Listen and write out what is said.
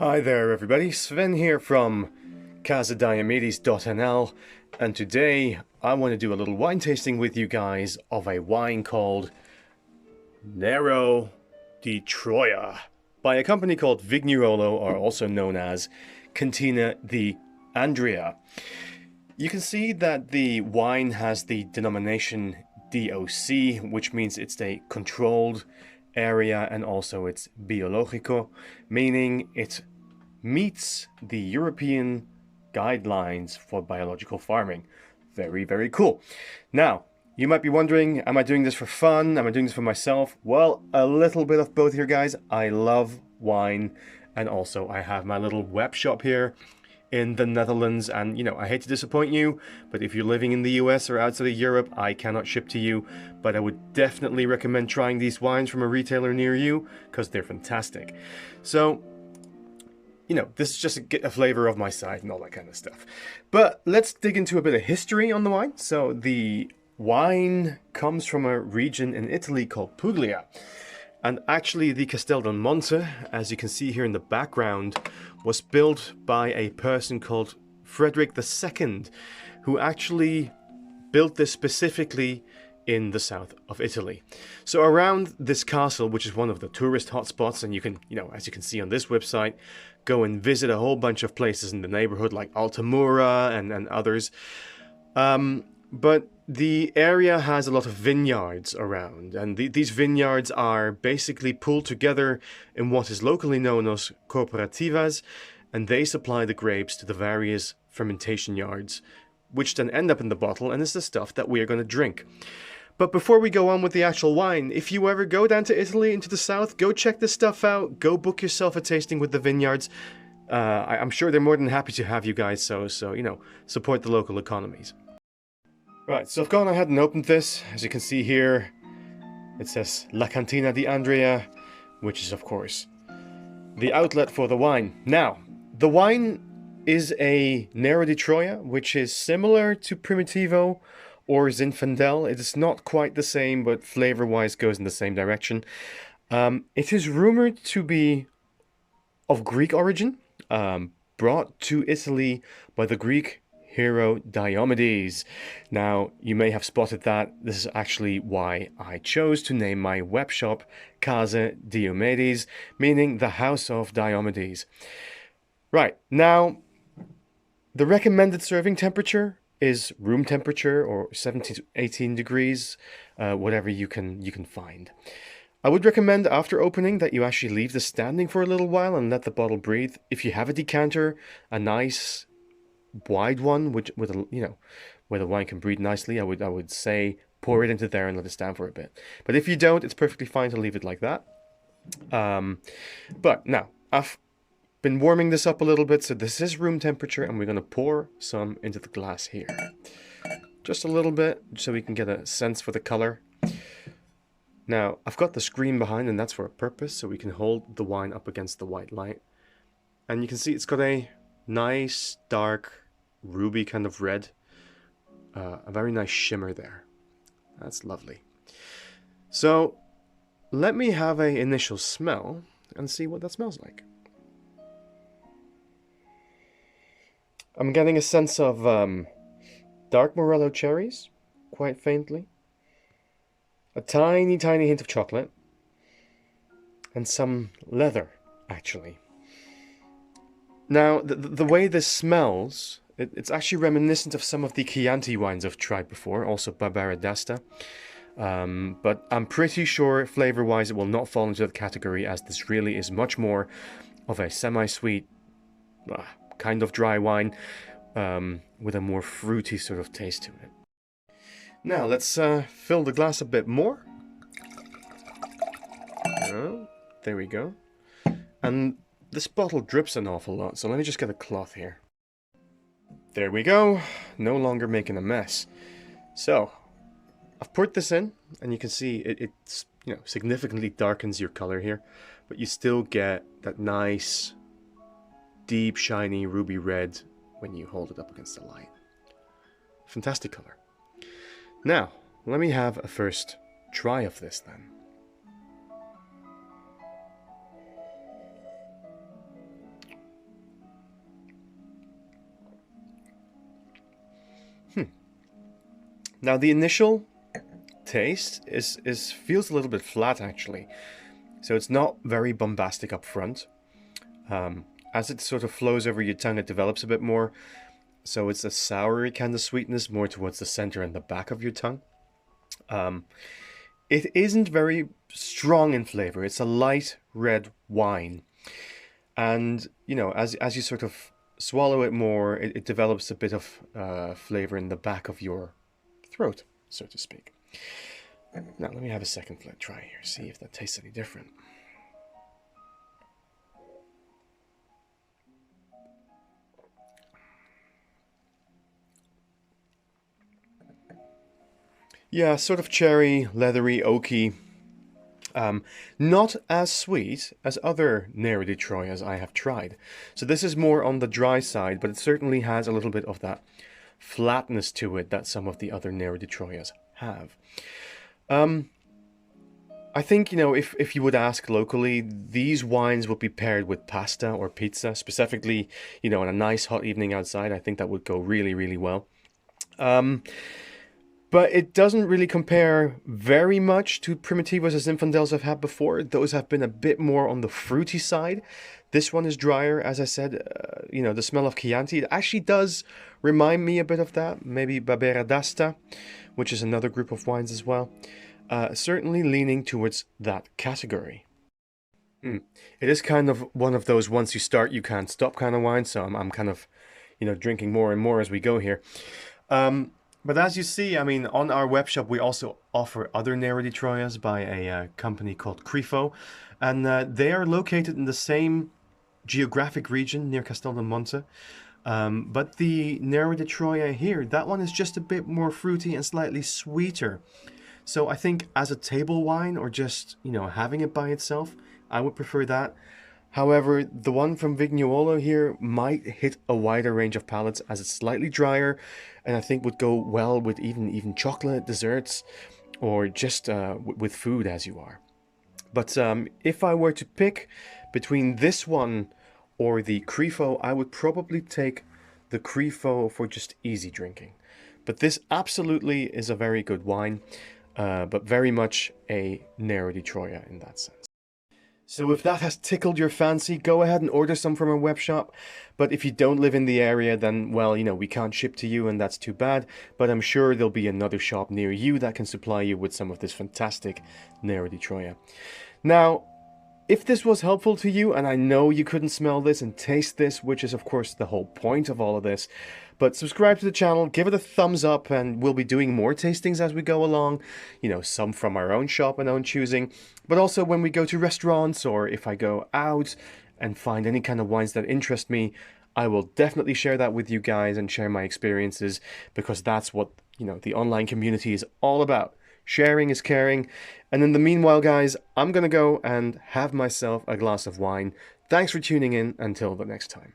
Hi there everybody, Sven here from CaseDiomedes.nl, and today I want to do a little wine tasting with you guys of a wine called Nero Di Troia by a company called Vignuolo, or also known as Cantina di Andrea. You can see that the wine has the denomination DOC, which means it's a controlled area, and also it's biologico, meaning it meets the European guidelines for biological farming. Very, very cool. Now, you might be wondering, am I doing this for fun? Am I doing this for myself? Well, a little bit of both here, guys. I love wine, and also I have my little web shop here in the Netherlands, and I hate to disappoint you, but if you're living in the US or outside of Europe, I cannot ship to you, but I would definitely recommend trying these wines from a retailer near you because they're fantastic. So this is just a flavor of my side and all that kind of stuff. But let's dig into a bit of history on the wine. So the wine comes from a region in Italy called Puglia. And actually the Castel del Monte, as you can see here in the background, was built by a person called Frederick II, who actually built this specifically in the south of Italy. So around this castle, which is one of the tourist hotspots, and you can, as you can see on this website, go and visit a whole bunch of places in the neighborhood like Altamura and others. But the area has a lot of vineyards around, and these vineyards are basically pulled together in what is locally known as cooperativas, and they supply the grapes to the various fermentation yards, which then end up in the bottle, and is the stuff that we are going to drink. But before we go on with the actual wine, if you ever go down to Italy, into the south, go check this stuff out. Go book yourself a tasting with the vineyards. I'm sure they're more than happy to have you guys, so support the local economies. Right, so I've gone ahead and opened this. As you can see here, it says La Cantina di Andrea, which is, of course, the outlet for the wine. Now, the wine is a Nero Di Troia, which is similar to Primitivo or Zinfandel. It is not quite the same, but flavor-wise goes in the same direction. It is rumored to be of Greek origin, brought to Italy by the Greek hero Diomedes. Now, you may have spotted that. This is actually why I chose to name my web shop CaseDiomedes, meaning the house of Diomedes. Right, now, the recommended serving temperature is room temperature, or 17 to 18 degrees, whatever you can find. I would recommend after opening that you actually leave this standing for a little while and let the bottle breathe. If you have a decanter, a nice wide one, with a, where the wine can breathe nicely, I would say pour it into there and let it stand for a bit. But if you don't, it's perfectly fine to leave it like that. But now I've been warming this up a little bit, so this is room temperature, and we're going to pour some into the glass here. Just a little bit, so we can get a sense for the color. Now, I've got the screen behind, and that's for a purpose, so we can hold the wine up against the white light. And you can see it's got a nice, dark, ruby kind of red. A very nice shimmer there. That's lovely. So, let me have an initial smell and see what that smells like. I'm getting a sense of dark morello cherries, quite faintly. A tiny, tiny hint of chocolate. And some leather, actually. Now, the way this smells, it's actually reminiscent of some of the Chianti wines I've tried before, also Barbera d'Asta. But I'm pretty sure, flavor-wise, it will not fall into the category, as this really is much more of a semi-sweet, kind of dry wine, with a more fruity sort of taste to it. Now, let's fill the glass a bit more. Oh, there we go. And this bottle drips an awful lot, so let me just get a cloth here. There we go. No longer making a mess. So, I've poured this in, and you can see it's significantly darkens your color here, but you still get that nice, deep, shiny, ruby red when you hold it up against the light. Fantastic color. Now, let me have a first try of this then. Now the initial taste feels a little bit flat actually. So it's not very bombastic up front. As it sort of flows over your tongue, it develops a bit more. So it's a soury kind of sweetness more towards the center and the back of your tongue. It isn't very strong in flavor. It's a light red wine. And, you know, as you sort of swallow it more, it develops a bit of flavor in the back of your throat, so to speak. Now, let me have a second try here, see if that tastes any different. Yeah, sort of cherry, leathery, oaky. Not as sweet as other Nero Di Troias I have tried. So this is more on the dry side, but it certainly has a little bit of that flatness to it that some of the other Nero Di Troias have. I think, you know, if you would ask locally, these wines would be paired with pasta or pizza, specifically, you know, on a nice hot evening outside. I think that would go really, really well. But it doesn't really compare very much to Primitivos and Zinfandels I've had before. Those have been a bit more on the fruity side. This one is drier, as I said. You know, the smell of Chianti, it actually does remind me a bit of that. Maybe Barbera d'Asta, which is another group of wines as well. Certainly leaning towards that category. It is kind of one of those once you start, you can't stop kind of wine. So I'm kind of, you know, drinking more and more as we go here. But as you see, I mean, on our web shop, we also offer other Nero Di Troias by a company called Grifo. And they are located in the same geographic region near Castel del Monte. But the Nero Di Troia here, that one is just a bit more fruity and slightly sweeter. So I think as a table wine or just, you know, having it by itself, I would prefer that. However, the one from Vignuolo here might hit a wider range of palates as it's slightly drier, and I think would go well with even chocolate, desserts, or just with food as you are. But if I were to pick between this one or the Grifo, I would probably take the Grifo for just easy drinking. But this absolutely is a very good wine, but very much a Nero Di Troia in that sense. So if that has tickled your fancy, go ahead and order some from our web shop. But if you don't live in the area, then, well, you know, we can't ship to you and that's too bad. But I'm sure there'll be another shop near you that can supply you with some of this fantastic Nero Di Troia. Now, if this was helpful to you, and I know you couldn't smell this and taste this, which is of course the whole point of all of this, but subscribe to the channel, give it a thumbs up, and we'll be doing more tastings as we go along. You know, some from our own shop and own choosing, but also when we go to restaurants or if I go out and find any kind of wines that interest me, I will definitely share that with you guys and share my experiences, because that's what, you know, the online community is all about. Sharing is caring. And in the meanwhile, guys, I'm going to go and have myself a glass of wine. Thanks for tuning in. Until the next time.